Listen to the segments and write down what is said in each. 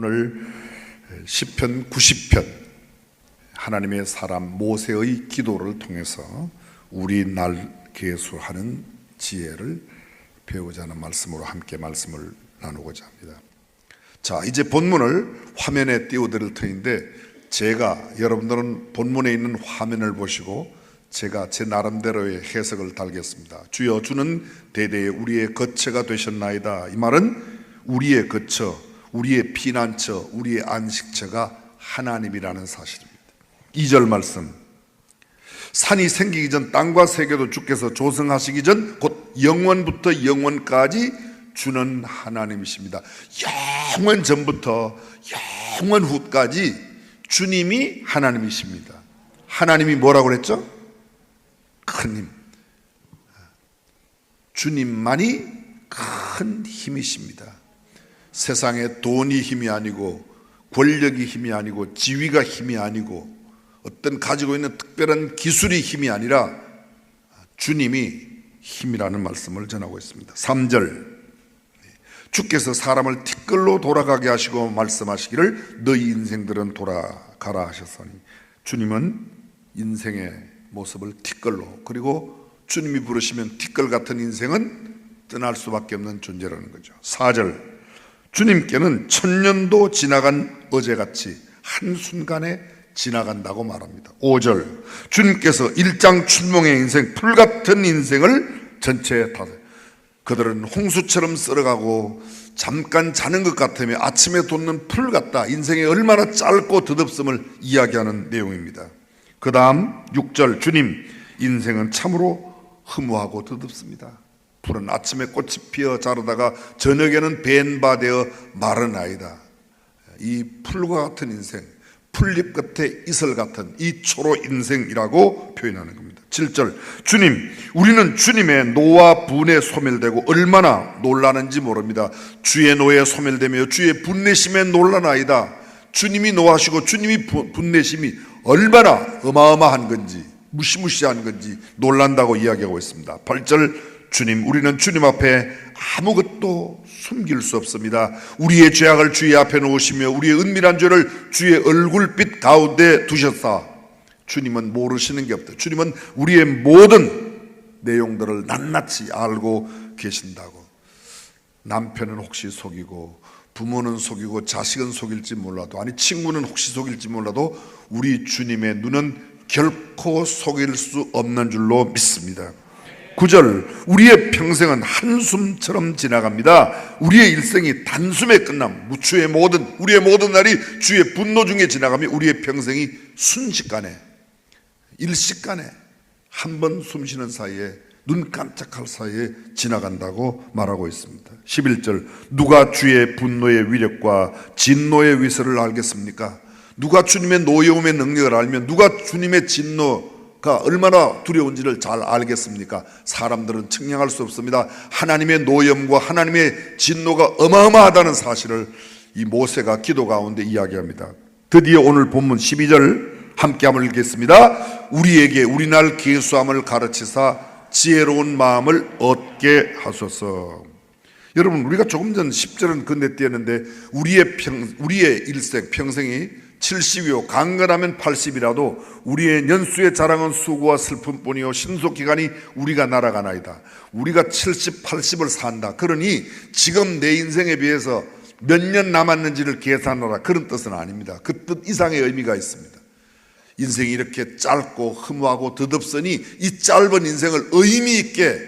오늘 시편 90편 하나님의 사람 모세의 기도를 통해서 우리 날 계수하는 지혜를 배우자 하는 말씀으로 함께 말씀을 나누고자 합니다. 자, 이제 본문을 화면에 띄워드릴 터인데 제가 여러분들은 본문에 있는 화면을 보시고 제가 제 나름대로의 해석을 달겠습니다. 주여 주는 대대에 우리의 거처가 되셨나이다. 이 말은 우리의 거처, 우리의 피난처, 우리의 안식처가 하나님이라는 사실입니다. 2절 말씀, 산이 생기기 전 땅과 세계도 주께서 조성하시기 전 곧 영원부터 영원까지 주는 하나님이십니다. 영원 전부터 영원 후까지 주님이 하나님이십니다. 하나님이 뭐라고 그랬죠? 큰 힘. 주님만이 큰 힘이십니다. 세상에 돈이 힘이 아니고 권력이 힘이 아니고 지위가 힘이 아니고 어떤 가지고 있는 특별한 기술이 힘이 아니라 주님이 힘이라는 말씀을 전하고 있습니다. 3절, 주께서 사람을 티끌로 돌아가게 하시고 말씀하시기를 너희 인생들은 돌아가라 하셨으니, 주님은 인생의 모습을 티끌로, 그리고 주님이 부르시면 티끌 같은 인생은 떠날 수밖에 없는 존재라는 거죠. 4절, 주님께는 천년도 지나간 어제같이 한순간에 지나간다고 말합니다. 5절, 주님께서 일장춘몽의 인생, 풀같은 인생을 전체에 다, 그들은 홍수처럼 썰어가고 잠깐 자는 것 같으며 아침에 돋는 풀 같다. 인생이 얼마나 짧고 덧없음을 이야기하는 내용입니다. 그 다음 6절, 주님 인생은 참으로 허무하고 덧없습니다. 풀은 아침에 꽃이 피어 자라다가 저녁에는 벤바되어 마르나이다. 이 풀과 같은 인생, 풀잎 끝에 이슬 같은 이 초로 인생이라고 표현하는 겁니다. 7절, 주님, 우리는 주님의 노와 분에 소멸되고 얼마나 놀라는지 모릅니다. 주의 노에 소멸되며 주의 분내심에 놀라나이다. 주님이 노하시고 주님이 분내심이 얼마나 어마어마한 건지, 무시무시한 건지 놀란다고 이야기하고 있습니다. 8절, 주님, 우리는 주님 앞에 아무것도 숨길 수 없습니다. 우리의 죄악을 주의 앞에 놓으시며 우리의 은밀한 죄를 주의 얼굴빛 가운데 두셨사. 주님은 모르시는 게 없다. 주님은 우리의 모든 내용들을 낱낱이 알고 계신다고. 남편은 혹시 속이고 부모는 속이고 자식은 속일지 몰라도, 아니 친구는 혹시 속일지 몰라도 우리 주님의 눈은 결코 속일 수 없는 줄로 믿습니다. 9절, 우리의 평생은 한숨처럼 지나갑니다. 우리의 일생이 단숨에 끝남, 우리의 모든 날이 주의 분노 중에 지나가며 우리의 평생이 순식간에, 일시간에, 한 번 숨쉬는 사이에, 눈 깜짝할 사이에 지나간다고 말하고 있습니다. 11절, 누가 주의 분노의 위력과 진노의 위세를 알겠습니까? 누가 주님의 노여움의 능력을 알면 누가 주님의 진노가 얼마나 두려운지를 잘 알겠습니까? 사람들은 측량할 수 없습니다. 하나님의 노염과 하나님의 진노가 어마어마하다는 사실을 이 모세가 기도 가운데 이야기합니다. 드디어 오늘 본문 12절 함께 한번 읽겠습니다. 우리에게 우리날 계수함을 가르치사 지혜로운 마음을 얻게 하소서. 여러분, 우리가 조금 전 10절은 건네뛰었는데 우리의 일생 평생이 70이요 강건하면 80이라도 우리의 년수의 자랑은 수고와 슬픔뿐이요 신속기간이 우리가 날아가나이다. 우리가 70, 80을 산다. 그러니 지금 내 인생에 비해서 몇 년 남았는지를 계산하라, 그런 뜻은 아닙니다. 그 뜻 이상의 의미가 있습니다. 인생이 이렇게 짧고 허무하고 덧없으니 이 짧은 인생을 의미 있게,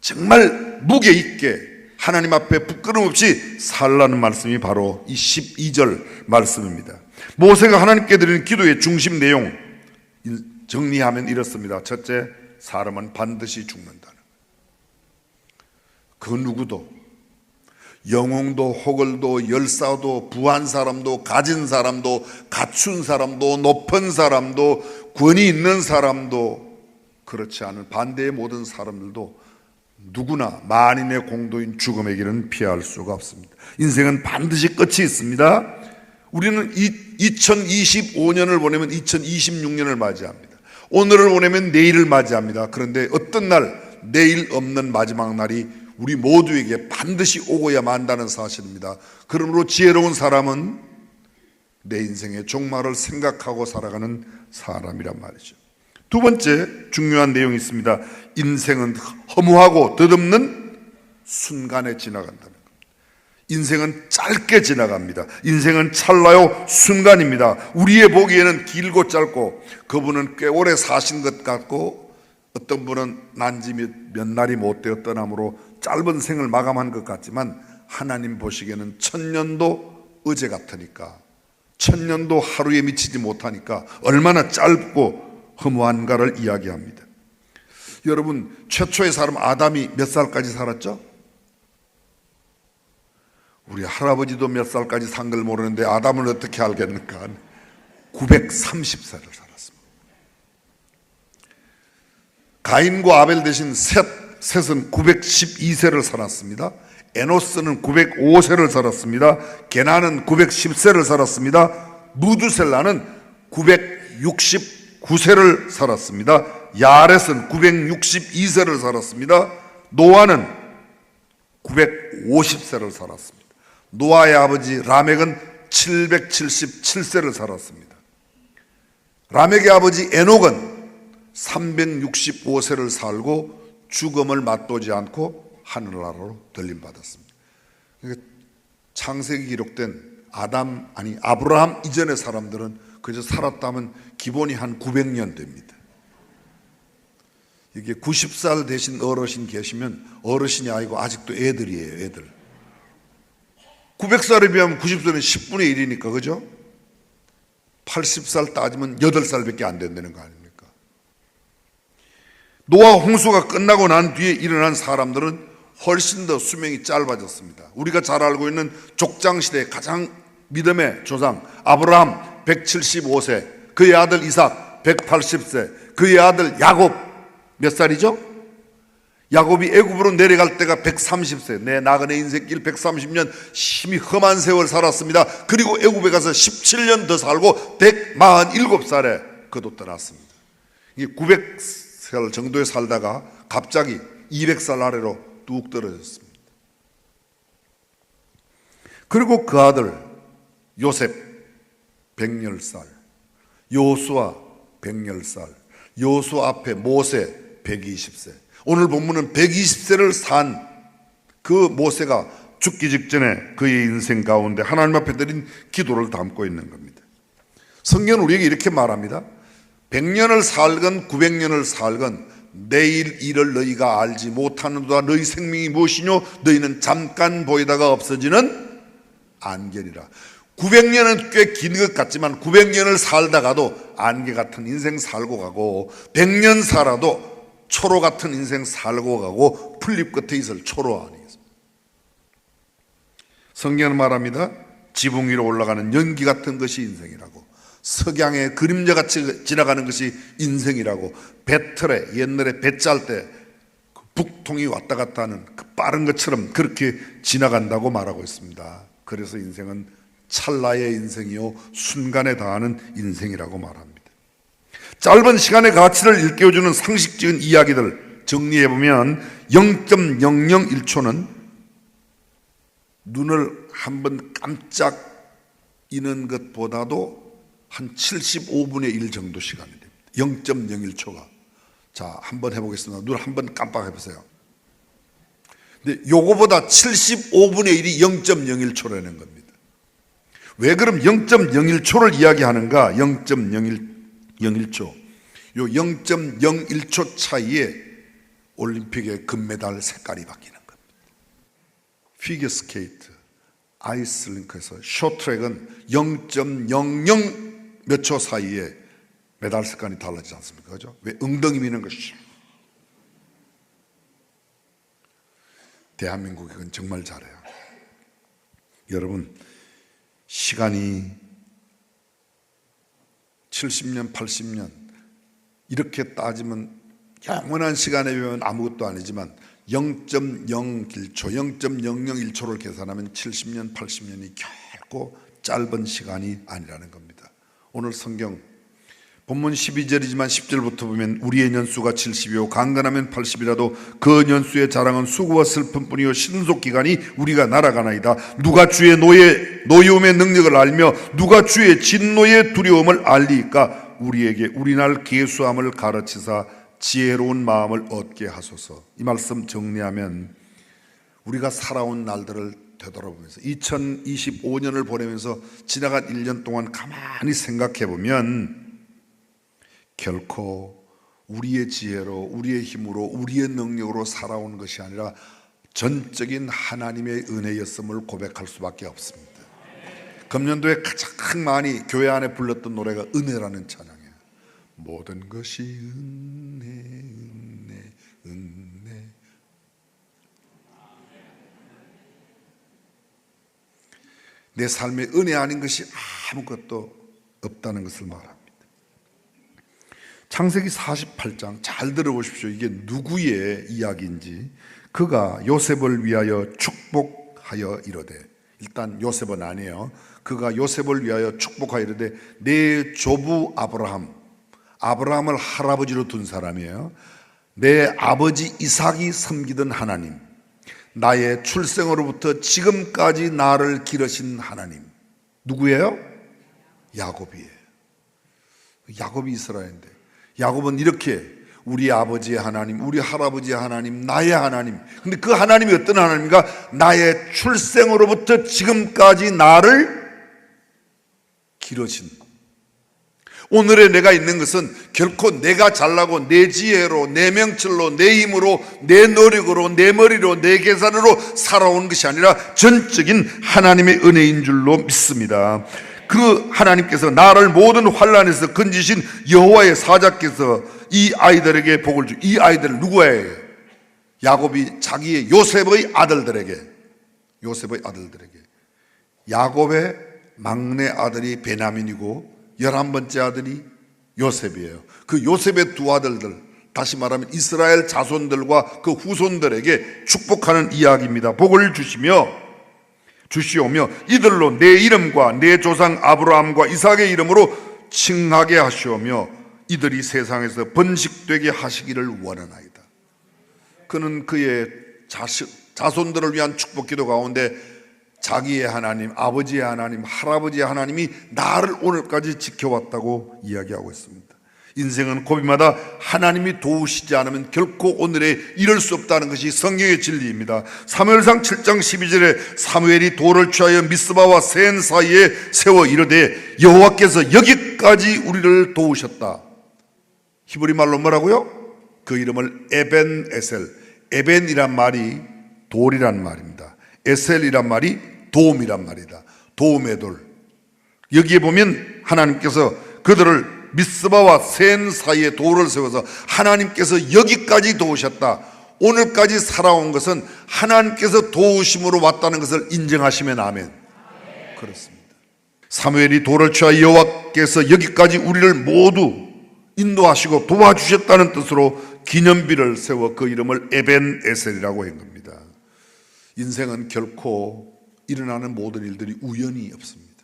정말 무게 있게 하나님 앞에 부끄럼 없이 살라는 말씀이 바로 이 12절 말씀입니다. 모세가 하나님께 드리는 기도의 중심 내용 정리하면 이렇습니다. 첫째, 사람은 반드시 죽는다는, 그 누구도, 영웅도 호걸도 열사도 부한 사람도 가진 사람도 갖춘 사람도 높은 사람도 권위 있는 사람도 그렇지 않은 반대의 모든 사람들도 누구나 만인의 공도인 죽음의 길은 피할 수가 없습니다. 인생은 반드시 끝이 있습니다. 우리는 2025년을 보내면 2026년을 맞이합니다. 오늘을 보내면 내일을 맞이합니다. 그런데 어떤 날, 내일 없는 마지막 날이 우리 모두에게 반드시 오고야 만다는 사실입니다. 그러므로 지혜로운 사람은 내 인생의 종말을 생각하고 살아가는 사람이란 말이죠. 두 번째 중요한 내용이 있습니다. 인생은 허무하고 덧없는 순간에 지나간다는 겁니다. 인생은 짧게 지나갑니다. 인생은 찰나요 순간입니다. 우리의 보기에는 길고 짧고, 그분은 꽤 오래 사신 것 같고, 어떤 분은 난지 몇 날이 못 되어 떠남으로 짧은 생을 마감한 것 같지만, 하나님 보시기에는 천년도 어제 같으니까, 천년도 하루에 미치지 못하니까 얼마나 짧고 허무한가를 이야기합니다. 여러분, 최초의 사람 아담이 몇 살까지 살았죠? 우리 할아버지도 몇 살까지 산 걸 모르는데 아담은 어떻게 알겠는가? 930세를 살았습니다. 가인과 아벨 대신 셋은 912세를 살았습니다. 에노스는 905세를 살았습니다. 게나는 910세를 살았습니다. 무두셀라는 969세를 살았습니다. 야렛은 962세를 살았습니다. 노아는 950세를 살았습니다. 노아의 아버지 라멕은 777세를 살았습니다. 라멕의 아버지 에녹은 365세를 살고 죽음을 맛보지 않고 하늘나라로 들림받았습니다. 그러니까 창세기 기록된 아브라함 이전의 사람들은 그저 살았다면 기본이 한 900년 됩니다. 이게 90살 되신 어르신 계시면 어르신이 아니고 아직도 애들이에요, 애들. 900살에 비하면 90살은 10분의 1이니까, 그죠? 80살 따지면 8살밖에 안 된다는 거 아닙니까? 노아 홍수가 끝나고 난 뒤에 일어난 사람들은 훨씬 더 수명이 짧아졌습니다. 우리가 잘 알고 있는 족장시대의 가장 믿음의 조상 아브라함 175세, 그의 아들 이삭 180세, 그의 아들 야곱 몇 살이죠? 야곱이 애굽으로 내려갈 때가 130세, 내 나그네 인생길 130년 심히 험한 세월 살았습니다. 그리고 애굽에 가서 17년 더 살고 147살에 그도 떠났습니다. 이게 900살 정도에 살다가 갑자기 200살 아래로 뚝 떨어졌습니다. 그리고 그 아들 요셉 100살, 여호수아 100살, 여호수아 앞에 모세 120세. 오늘 본문은 120세를 산 그 모세가 죽기 직전에 그의 인생 가운데 하나님 앞에 드린 기도를 담고 있는 겁니다. 성경은 우리에게 이렇게 말합니다. 100년을 살건 900년을 살건 내일 일을 너희가 알지 못하는도다. 너희 생명이 무엇이뇨? 너희는 잠깐 보이다가 없어지는 안개리라. 900년은 꽤 긴 것 같지만 900년을 살다가도 안개 같은 인생 살고 가고, 100년 살아도 초로 같은 인생 살고 가고, 풀잎 끝에 있을 초로 아니겠습니까? 성경은 말합니다. 지붕 위로 올라가는 연기 같은 것이 인생이라고, 석양의 그림자같이 지나가는 것이 인생이라고, 배틀에 옛날에 배 짤 때 북통이 왔다 갔다 하는 그 빠른 것처럼 그렇게 지나간다고 말하고 있습니다. 그래서 인생은 찰나의 인생이요 순간에 다하는 인생이라고 말합니다. 짧은 시간의 가치를 일깨워주는 상식적인 이야기들 정리해보면 0.001초는 눈을 한번 깜짝 이는 것보다도 한 75분의 1 정도 시간이 됩니다. 0.01초가. 자, 한번 해보겠습니다. 눈을 한번 깜빡해보세요. 근데 요거보다 75분의 1이 0.01초라는 겁니다. 왜 그럼 0.01초를 이야기하는가? 0.01초. 요 0.01초 차이에 올림픽의 금메달 색깔이 바뀌는 겁니다. 피겨스케이트, 아이스링크에서 쇼트트랙은 0.00 몇 초 사이에 메달 색깔이 달라지지 않습니까? 그죠? 왜? 엉덩이 미는 것이. 대한민국이 그건 정말 잘해요. 여러분, 시간이 70년, 80년 이렇게 따지면 영원한 시간에 비하면 아무것도 아니지만 0.01초, 0.001초를 계산하면 70년, 80년이 결코 짧은 시간이 아니라는 겁니다. 오늘 성경 본문 12절이지만 10절부터 보면 우리의 년수가 70이요 강건하면 80이라도 그 년수의 자랑은 수고와 슬픔뿐이요 신속기간이 우리가 날아가나이다. 누가 주의 노여움의 능력을 알며 누가 주의 진노의 두려움을 알리까? 우리에게 우리날 계수함을 가르치사 지혜로운 마음을 얻게 하소서. 이 말씀 정리하면 우리가 살아온 날들을 되돌아보면서 2025년을 보내면서 지나간 1년 동안 가만히 생각해 보면 결코 우리의 지혜로 우리의 힘으로 우리의 능력으로 살아온 것이 아니라 전적인 하나님의 은혜였음을 고백할 수밖에 없습니다. 금년도에 가장 많이 교회 안에 불렀던 노래가 은혜라는 찬양이에요. 모든 것이 은혜 은혜 은혜. 내 삶에 은혜 아닌 것이 아무것도 없다는 것을 말합니다. 창세기 48장 잘 들어보십시오. 이게 누구의 이야기인지. 그가 요셉을 위하여 축복하여 이르되, 일단 요셉은 아니에요. 그가 요셉을 위하여 축복하여 이르되 내 조부 아브라함을 할아버지로 둔 사람이에요. 내 아버지 이삭이 섬기던 하나님, 나의 출생으로부터 지금까지 나를 기르신 하나님. 누구예요? 야곱이에요. 야곱이 이스라엘인데 야곱은 이렇게 우리 아버지의 하나님, 우리 할아버지의 하나님, 나의 하나님. 근데 그 하나님이 어떤 하나님인가? 나의 출생으로부터 지금까지 나를 기르신. 오늘의 내가 있는 것은 결코 내가 잘나고 내 지혜로, 내 명철로, 내 힘으로, 내 노력으로, 내 머리로, 내 계산으로 살아온 것이 아니라 전적인 하나님의 은혜인 줄로 믿습니다. 그 하나님께서 나를 모든 환난에서 건지신 여호와의 사자께서 이 아이들에게 복을 주. 이 아이들 누구예요? 야곱이 자기의 요셉의 아들들에게. 야곱의 막내 아들이 베냐민이고 11번째 아들이 요셉이에요. 그 요셉의 두 아들들, 다시 말하면 이스라엘 자손들과 그 후손들에게 축복하는 이야기입니다. 복을 주시오며 이들로 내 이름과 내 조상 아브라함과 이삭의 이름으로 칭하게 하시오며 이들이 세상에서 번식되게 하시기를 원하나이다. 그는 그의 자손들을 위한 축복 기도 가운데 자기의 하나님, 아버지의 하나님, 할아버지의 하나님이 나를 오늘까지 지켜왔다고 이야기하고 있습니다. 인생은 고비마다 하나님이 도우시지 않으면 결코 오늘에 이룰 수 없다는 것이 성경의 진리입니다. 사무엘상 7장 12절에 사무엘이 돌을 취하여 미스바와 센 사이에 세워 이르되 여호와께서 여기까지 우리를 도우셨다. 히브리 말로 뭐라고요? 그 이름을 에벤 에셀. 에벤이란 말이 돌이란 말입니다. 에셀이란 말이 도움이란 말이다. 도움의 돌. 여기에 보면 하나님께서 그들을 미스바와 센 사이에 돌을 세워서 하나님께서 여기까지 도우셨다. 오늘까지 살아온 것은 하나님께서 도우심으로 왔다는 것을 인정하시면 아멘. 그렇습니다. 사무엘이 돌을 취하여 여호와께서 여기까지 우리를 모두 인도하시고 도와주셨다는 뜻으로 기념비를 세워 그 이름을 에벤 에셀이라고 한 겁니다. 인생은 결코 일어나는 모든 일들이 우연이 없습니다.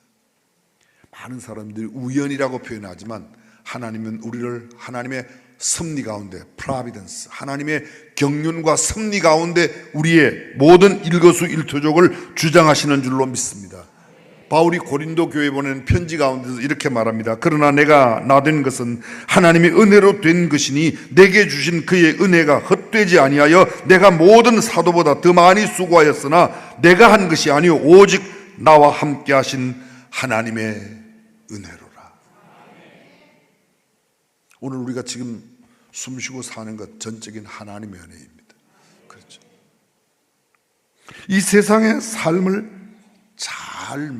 많은 사람들이 우연이라고 표현하지만 하나님은 우리를 하나님의 섭리 가운데, 프로비던스, 하나님의 경륜과 섭리 가운데 우리의 모든 일거수일투족을 주장하시는 줄로 믿습니다. 바울이 고린도 교회에 보낸 편지 가운데서 이렇게 말합니다. 그러나 내가 나된 것은 하나님의 은혜로 된 것이니 내게 주신 그의 은혜가 헛되지 아니하여 내가 모든 사도보다 더 많이 수고하였으나 내가 한 것이 아니요 오직 나와 함께 하신 하나님의 은혜로라. 오늘 우리가 지금 숨쉬고 사는 것 전적인 하나님의 은혜입니다. 그렇죠. 이 세상의 삶을 잘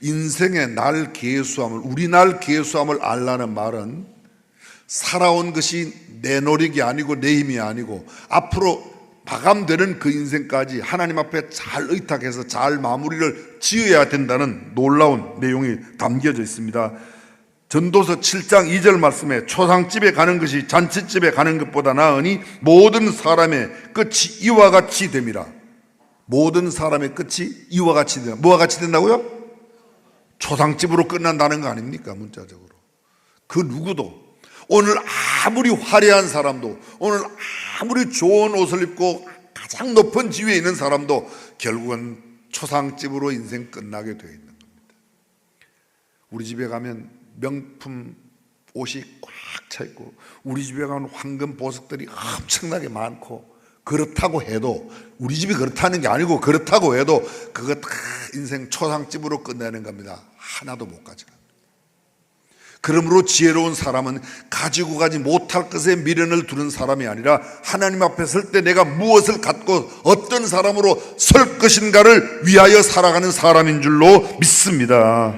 인생의 날 계수함을, 우리 날 계수함을 알라는 말은 살아온 것이 내 노력이 아니고 내 힘이 아니고 앞으로 마감되는 그 인생까지 하나님 앞에 잘 의탁해서 잘 마무리를 지어야 된다는 놀라운 내용이 담겨져 있습니다. 전도서 7장 2절 말씀에 초상집에 가는 것이 잔치집에 가는 것보다 나으니 모든 사람의 끝이 이와 같이 됨이라. 모든 사람의 끝이 이와 같이 된다. 뭐와 같이 된다고요? 초상집으로 끝난다는 거 아닙니까? 문자적으로. 그 누구도 오늘 아무리 화려한 사람도, 오늘 아무리 좋은 옷을 입고 가장 높은 지위에 있는 사람도 결국은 초상집으로 인생 끝나게 되어 있는 겁니다. 우리 집에 가면 명품 옷이 꽉 차 있고, 우리 집에 가면 황금 보석들이 엄청나게 많고, 그렇다고 해도, 우리 집이 그렇다는 게 아니고 그렇다고 해도 그거 다 인생 초상집으로 끝내는 겁니다. 하나도 못 가져갑니다. 그러므로 지혜로운 사람은 가지고 가지 못할 것에 미련을 두는 사람이 아니라 하나님 앞에 설 때 내가 무엇을 갖고 어떤 사람으로 설 것인가를 위하여 살아가는 사람인 줄로 믿습니다.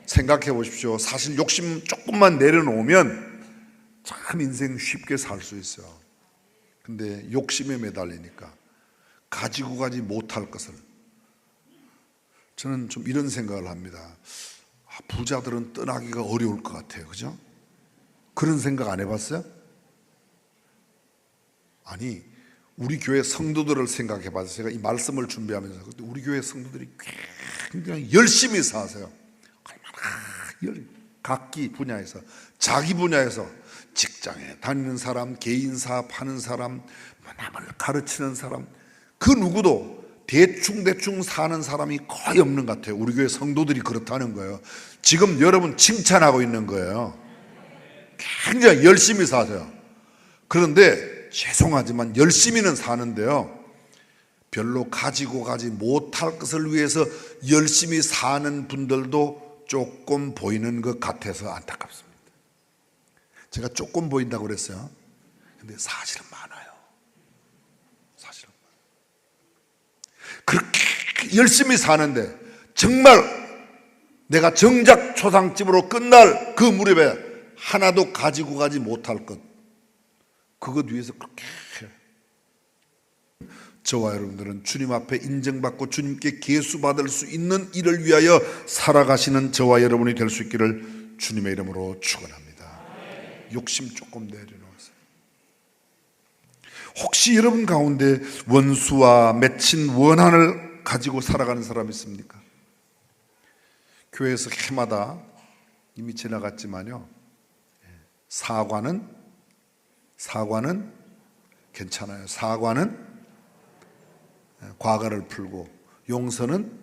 생각해 보십시오. 사실 욕심 조금만 내려놓으면 참 인생 쉽게 살 수 있어요. 근데 욕심에 매달리니까 가지고 가지 못할 것을, 저는 좀 이런 생각을 합니다. 부자들은 떠나기가 어려울 것 같아요. 그죠? 그런 생각 안 해봤어요? 아니, 우리 교회 성도들을 생각해 봐서 제가 이 말씀을 준비하면서 우리 교회 성도들이 굉장히 열심히 사세요. 얼마나 각기 분야에서, 자기 분야에서 직장에 다니는 사람, 개인 사업하는 사람, 남을 가르치는 사람, 그 누구도 대충 사는 사람이 거의 없는 것 같아요. 우리 교회 성도들이 그렇다는 거예요. 지금 여러분 칭찬하고 있는 거예요. 굉장히 열심히 사세요. 그런데 죄송하지만 열심히는 사는데요, 별로 가지고 가지 못할 것을 위해서 열심히 사는 분들도 조금 보이는 것 같아서 안타깝습니다. 제가 조금 보인다고 그랬어요. 근데 사실은 많아요. 사실은 그렇게 열심히 사는데 정말 내가 정작 초상집으로 끝날 그 무렵에 하나도 가지고 가지 못할 것, 그것 위해서 그렇게 저와 여러분들은 주님 앞에 인정받고 주님께 계수받을 수 있는 일을 위하여 살아가시는 저와 여러분이 될 수 있기를 주님의 이름으로 축원합니다. 욕심 조금 내려놓으세요. 혹시 여러분 가운데 원수와 맺힌 원한을 가지고 살아가는 사람 있습니까? 교회에서 해마다 이미 지나갔지만요, 사과는 괜찮아요. 사과는 과거를 풀고, 용서는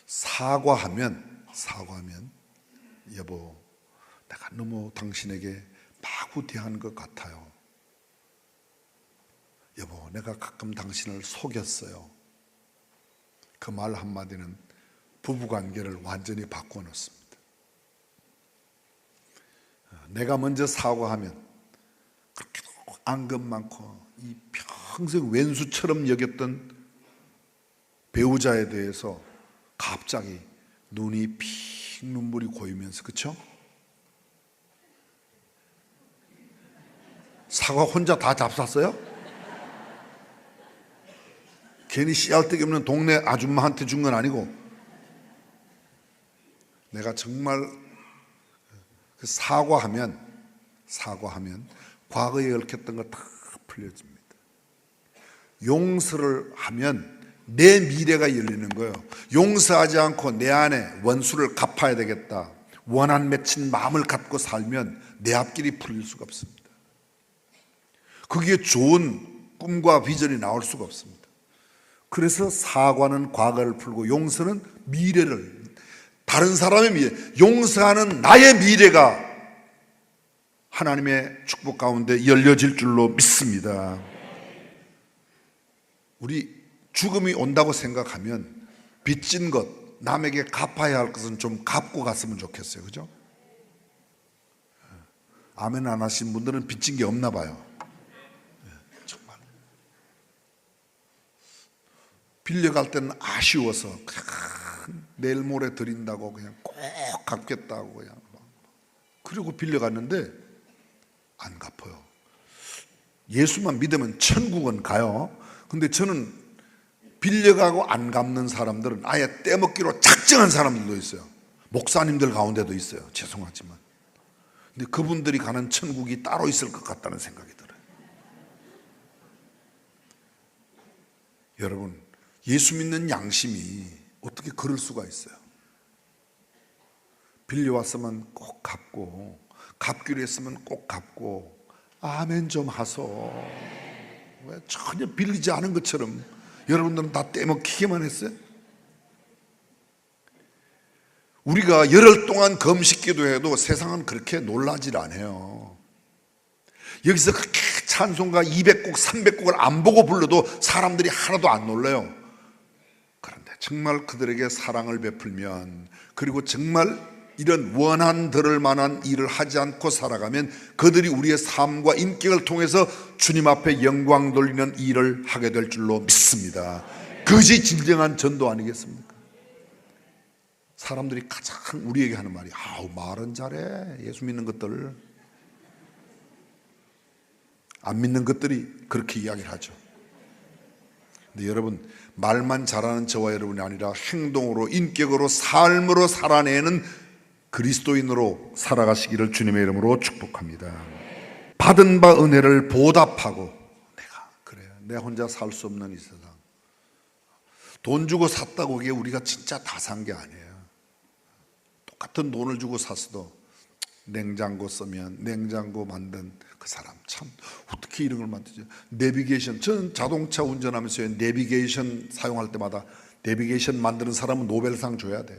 사과하면 여보, 내가 너무 당신에게 마구 대한 것 같아요. 여보, 내가 가끔 당신을 속였어요. 그 말 한마디는 부부관계를 완전히 바꿔놓습니다. 내가 먼저 사과하면 그렇게 앙금 많고 이 평생 왼수처럼 여겼던 배우자에 대해서 갑자기 눈이 픽 눈물이 고이면서, 그렇죠? 사과 혼자 다 잡쌌어요? 괜히 씨알데기 없는 동네 아줌마한테 준 건 아니고, 내가 정말 사과하면 과거에 얽혔던 거 다 풀려집니다. 용서를 하면 내 미래가 열리는 거예요. 용서하지 않고 내 안에 원수를 갚아야 되겠다, 원한 맺힌 마음을 갖고 살면 내 앞길이 풀릴 수가 없습니다. 거기에 좋은 꿈과 비전이 나올 수가 없습니다. 그래서 사과는 과거를 풀고 용서는 미래를, 다른 사람의 미래, 용서하는 나의 미래가 하나님의 축복 가운데 열려질 줄로 믿습니다. 우리 죽음이 온다고 생각하면 빚진 것, 남에게 갚아야 할 것은 좀 갚고 갔으면 좋겠어요. 그죠? 아멘 안 하신 분들은 빚진 게 없나 봐요. 정말 빌려갈 때는 아쉬워서 그냥 내일 모레 드린다고 그냥 꼭 갚겠다고 그냥, 그리고 빌려갔는데 안 갚아요. 예수만 믿으면 천국은 가요. 근데 저는 빌려가고 안 갚는 사람들은 아예 떼먹기로 작정한 사람들도 있어요. 목사님들 가운데도 있어요. 죄송하지만. 근데 그분들이 가는 천국이 따로 있을 것 같다는 생각이 들어요. 여러분, 예수 믿는 양심이 어떻게 그럴 수가 있어요? 빌려왔으면 꼭 갚고, 갚기로 했으면 꼭 갚고, 아멘 좀 하소. 왜 전혀 빌리지 않은 것처럼 여러분들은 다 떼먹히기만 했어요? 우리가 열흘 동안 금식 기도해도 세상은 그렇게 놀라질 않아요. 여기서 그렇게 찬송가 200곡, 300곡을 안 보고 불러도 사람들이 하나도 안 놀라요. 그런데 정말 그들에게 사랑을 베풀면, 그리고 정말 이런 원한 들을 만한 일을 하지 않고 살아가면 그들이 우리의 삶과 인격을 통해서 주님 앞에 영광 돌리는 일을 하게 될 줄로 믿습니다. 그것이 진정한 전도 아니겠습니까? 사람들이 가장 우리에게 하는 말이, 아우 말은 잘해, 예수 믿는 것들. 안 믿는 것들이 그렇게 이야기를 하죠. 근데 여러분, 말만 잘하는 저와 여러분이 아니라 행동으로, 인격으로, 삶으로 살아내는 그리스도인으로 살아가시기를 주님의 이름으로 축복합니다. 받은 바 은혜를 보답하고, 내가 혼자 살 수 없는 이 세상, 돈 주고 샀다고 그게 우리가 진짜 다 산 게 아니에요. 똑같은 돈을 주고 샀어도 냉장고 쓰면 냉장고 만든 그 사람 참 어떻게 이런 걸 만들죠? 내비게이션, 저는 자동차 운전하면서 내비게이션 사용할 때마다 내비게이션 만드는 사람은 노벨상 줘야 돼.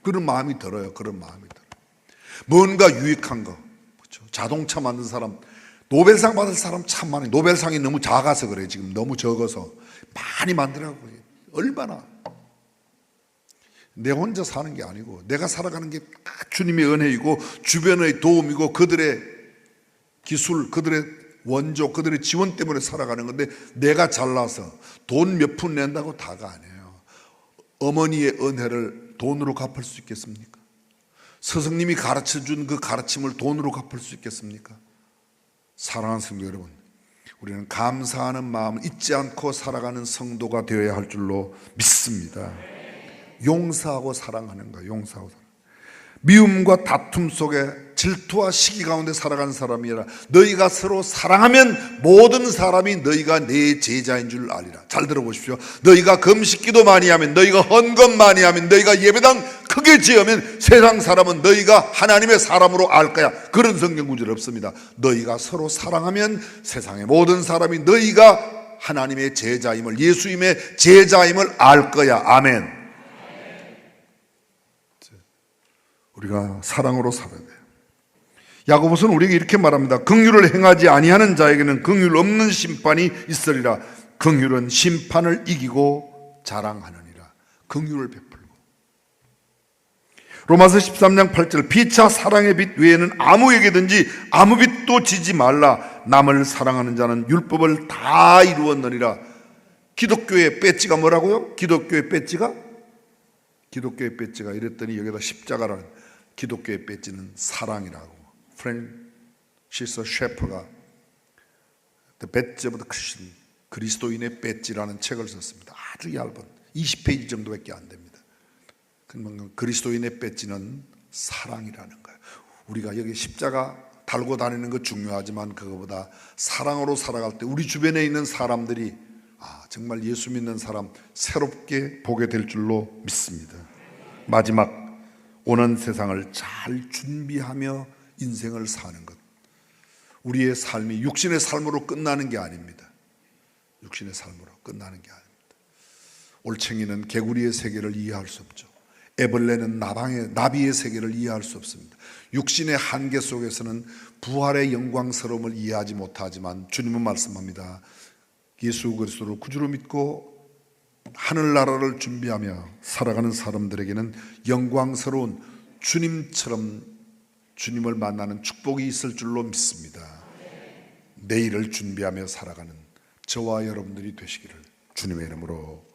그런 마음이 들어요. 그런 마음이 들어요. 뭔가 유익한 거, 그렇죠? 자동차 만든 사람, 노벨상 받을 사람 참 많아요. 노벨상이 너무 작아서 그래. 지금 너무 적어서 많이 만들라고. 얼마나 내 혼자 사는 게 아니고 내가 살아가는 게 주님의 은혜이고 주변의 도움이고 그들의 기술, 그들의 원조, 그들의 지원 때문에 살아가는 건데, 내가 잘나서 돈 몇 푼 낸다고 다가 아니에요. 어머니의 은혜를 돈으로 갚을 수 있겠습니까? 스승님이 가르쳐준 그 가르침을 돈으로 갚을 수 있겠습니까? 사랑하는 성도 여러분, 우리는 감사하는 마음을 잊지 않고 살아가는 성도가 되어야 할 줄로 믿습니다. 용서하고 사랑하는 거예요. 용서하고 사랑. 미움과 다툼 속에 질투와 시기 가운데 살아가는 사람이 아니라 너희가 서로 사랑하면 모든 사람이 너희가 내 제자인 줄 알리라. 잘 들어보십시오. 너희가 금식기도 많이 하면, 너희가 헌금 많이 하면, 너희가 예배당 크게 지으면 세상 사람은 너희가 하나님의 사람으로 알 거야. 그런 성경 구절 없습니다. 너희가 서로 사랑하면 세상의 모든 사람이 너희가 하나님의 제자임을, 예수님의 제자임을 알 거야. 아멘. 우리가 사랑으로 살아야 돼요. 야고보서는 우리에게 이렇게 말합니다. 긍휼을 행하지 아니하는 자에게는 긍휼 없는 심판이 있으리라. 긍휼은 심판을 이기고 자랑하느니라. 긍휼을 베풀고. 로마서 13장 8절, 피차 사랑의 빛 외에는 아무에게든지 아무 빛도 지지 말라. 남을 사랑하는 자는 율법을 다 이루었느니라. 기독교의 배지가 뭐라고요? 기독교의 배지가 이랬더니 여기다 십자가라는, 기독교의 배지는 사랑이라고. 프랜시스 셰퍼가 The Badge of the Christian, 그리스도인의 배지라는 책을 썼습니다. 아주 얇은 20페이지 정도밖에 안 됩니다. 그리스도인의 배지는 사랑이라는 거예요. 우리가 여기 십자가 달고 다니는 거 중요하지만 그거보다 사랑으로 살아갈 때 우리 주변에 있는 사람들이 정말 예수 믿는 사람 새롭게 보게 될 줄로 믿습니다. 마지막, 오는 세상을 잘 준비하며 인생을 사는 것. 우리의 삶이 육신의 삶으로 끝나는 게 아닙니다. 육신의 삶으로 끝나는 게 아닙니다. 올챙이는 개구리의 세계를 이해할 수 없죠. 애벌레는 나비의 세계를 이해할 수 없습니다. 육신의 한계 속에서는 부활의 영광스러움을 이해하지 못하지만 주님은 말씀합니다. 예수 그리스도를 구주로 믿고 하늘나라를 준비하며 살아가는 사람들에게는 영광스러운 주님처럼 주님을 만나는 축복이 있을 줄로 믿습니다. 내일을 준비하며 살아가는 저와 여러분들이 되시기를 주님의 이름으로